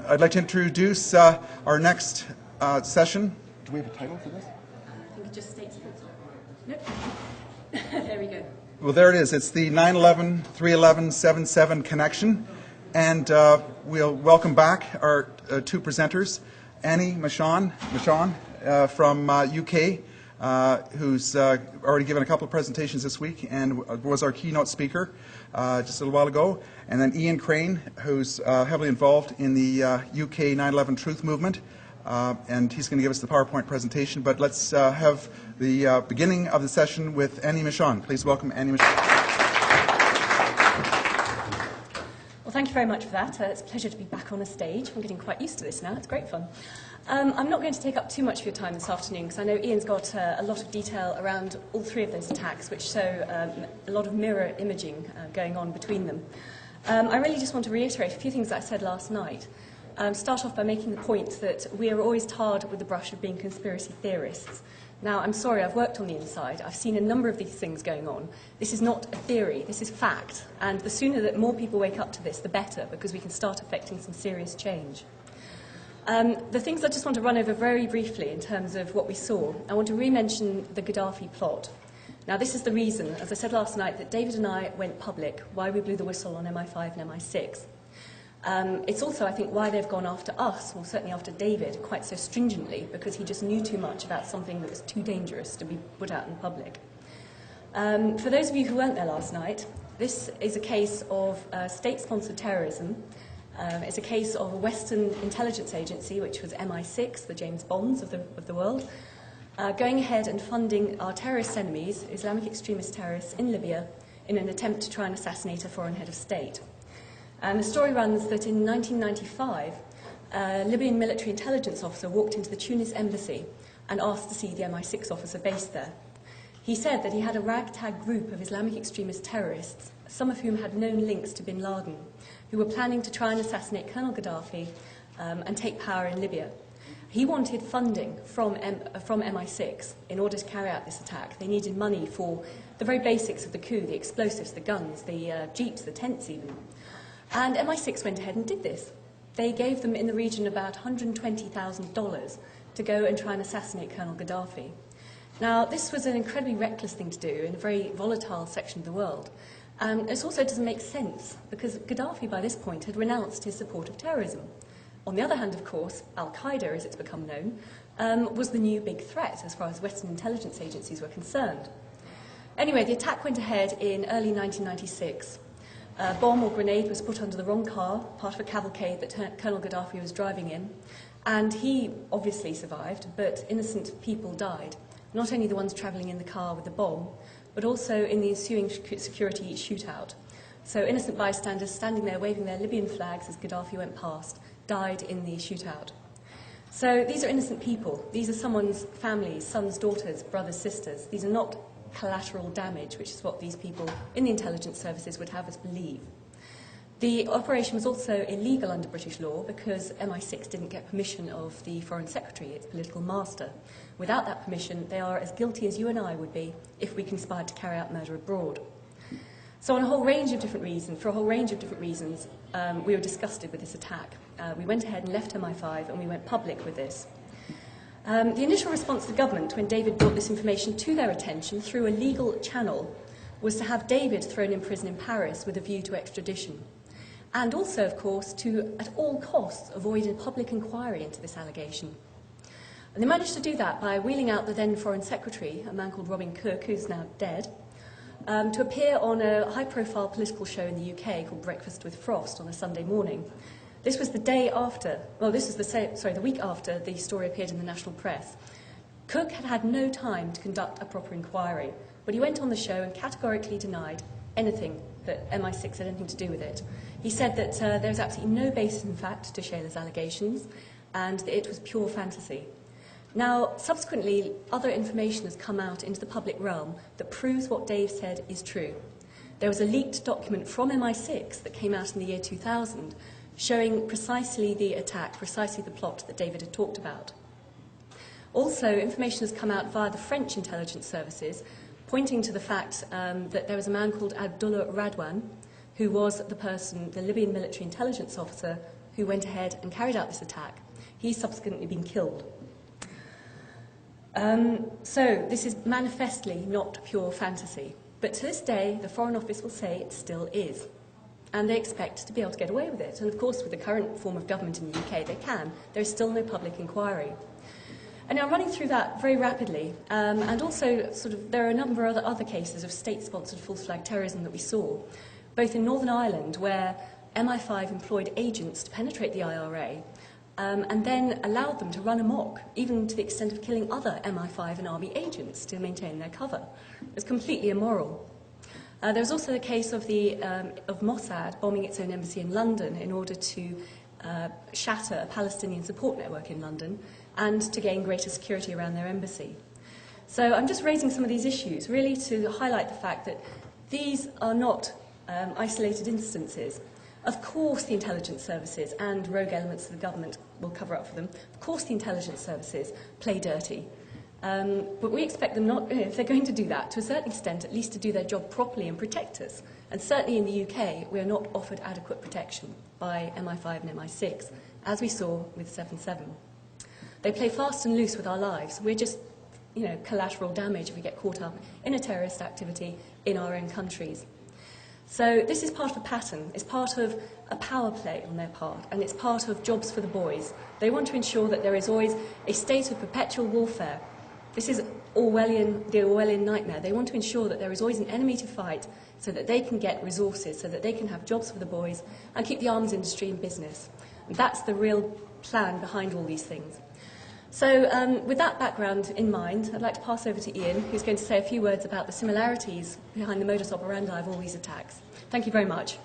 I'd like to introduce our next session. Do we have a title for this? I think it just states Nope. There we go. Well, there it is. It's the 9/11, 3/11, 7/7 connection. And we'll welcome back our two presenters, Annie Machon from UK, who's already given a couple of presentations this week and was our keynote speaker just a little while ago. And then Ian Crane, who's heavily involved in the UK 9/11 Truth Movement. And he's going to give us the PowerPoint presentation. But let's have the beginning of the session with Annie Machon. Please welcome Annie Machon. Well, thank you very much for that. It's a pleasure to be back on a stage. I'm getting quite used to this now. It's great fun. I'm not going to take up too much of your time this afternoon because I know Ian's got a lot of detail around all three of those attacks, which show a lot of mirror imaging going on between them. I really just want to reiterate a few things that I said last night. Start off by making the point that we are always tarred with the brush of being conspiracy theorists. Now, I'm sorry, I've worked on the inside. I've seen a number of these things going on. This is not a theory, this is fact. And the sooner that more people wake up to this, the better, because we can start affecting some serious change. The things I just want to run over very briefly in terms of what we saw. I want to re-mention the Gaddafi plot. Now, this is the reason, as I said last night, that David and I went public, why we blew the whistle on MI5 and MI6. It's also, I think, why they've gone after us, or certainly after David, quite so stringently, because he just knew too much about something that was too dangerous to be put out in the public. For those of you who weren't there last night, this is a case of state-sponsored terrorism. It's a case of a Western intelligence agency, which was MI6, the James Bonds of the world, going ahead and funding our terrorist enemies, Islamic extremist terrorists in Libya, in an attempt to try and assassinate a foreign head of state. And the story runs that in 1995, a Libyan military intelligence officer walked into the Tunis embassy and asked to see the MI6 officer based there. He said that he had a ragtag group of Islamic extremist terrorists, some of whom had known links to bin Laden, who were planning to try and assassinate Colonel Gaddafi and take power in Libya. He wanted funding from MI6 in order to carry out this attack. They needed money for the very basics of the coup, the explosives, the guns, the jeeps, the tents even. And MI6 went ahead and did this. They gave them in the region about $120,000 to go and try and assassinate Colonel Gaddafi. Now, this was an incredibly reckless thing to do in a very volatile section of the world. It also doesn't make sense because Gaddafi, by this point, had renounced his support of terrorism. On the other hand, of course, Al-Qaeda, as it's become known, was the new big threat as far as Western intelligence agencies were concerned. Anyway, the attack went ahead in early 1996. A bomb or grenade was put under the wrong car, part of a cavalcade that Colonel Gaddafi was driving in, and he obviously survived, but innocent people died. Not only the ones travelling in the car with the bomb, but also in the ensuing security shootout. So innocent bystanders standing there waving their Libyan flags as Gaddafi went past died in the shootout. So these are innocent people. These are someone's families, sons, daughters, brothers, sisters. These are not collateral damage, which is what these people in the intelligence services would have us believe. The operation was also illegal under British law because MI6 didn't get permission of the Foreign Secretary, its political master. Without that permission, they are as guilty as you and I would be if we conspired to carry out murder abroad. So for a whole range of different reasons, we were disgusted with this attack. We went ahead and left MI5 and we went public with this. The initial response of the government when David brought this information to their attention through a legal channel was to have David thrown in prison in Paris with a view to extradition. And also, of course, to, at all costs, avoid a public inquiry into this allegation. And they managed to do that by wheeling out the then Foreign Secretary, a man called Robin Cook, who's now dead, to appear on a high-profile political show in the UK called Breakfast with Frost on a Sunday morning. This was the day after, well, this was the week after the story appeared in the national press. Cook had had no time to conduct a proper inquiry, but he went on the show and categorically denied anything that MI6 had anything to do with it. He said that there was absolutely no basis in fact to Shayla's allegations and that it was pure fantasy. Now, subsequently, other information has come out into the public realm that proves what Dave said is true. There was a leaked document from MI6 that came out in the year 2000 showing precisely the attack, precisely the plot that David had talked about. Also, information has come out via the French intelligence services pointing to the fact that there was a man called Abdullah Radwan, who was the Libyan military intelligence officer who went ahead and carried out this attack. He's subsequently been killed. So this is manifestly not pure fantasy. But to this day, the Foreign Office will say it still is. And they expect to be able to get away with it. And of course, with the current form of government in the UK, they can. There is still no public inquiry. And now, running through that very rapidly, and also there are a number of other cases of state-sponsored false flag terrorism that we saw, both in Northern Ireland, where MI5 employed agents to penetrate the IRA, and then allowed them to run amok, even to the extent of killing other MI5 and army agents to maintain their cover. It was completely immoral. There was also the case of Mossad bombing its own embassy in London in order to shatter a Palestinian support network in London and to gain greater security around their embassy. So I'm just raising some of these issues, really to highlight the fact that these are not isolated instances. Of course the intelligence services and rogue elements of the government will cover up for them. Of course the intelligence services play dirty. But we expect them not, if they're going to do that, to a certain extent, at least to do their job properly and protect us. And certainly in the UK, we are not offered adequate protection by MI5 and MI6, as we saw with 7/7. They play fast and loose with our lives. We're just, collateral damage if we get caught up in a terrorist activity in our own countries. So this is part of a pattern. It's part of a power play on their part, and it's part of jobs for the boys. They want to ensure that there is always a state of perpetual warfare. This is the Orwellian nightmare. They want to ensure that there is always an enemy to fight so that they can get resources, so that they can have jobs for the boys and keep the arms industry in business. And that's the real plan behind all these things. So with that background in mind, I'd like to pass over to Ian, who's going to say a few words about the similarities behind the modus operandi of all these attacks. Thank you very much.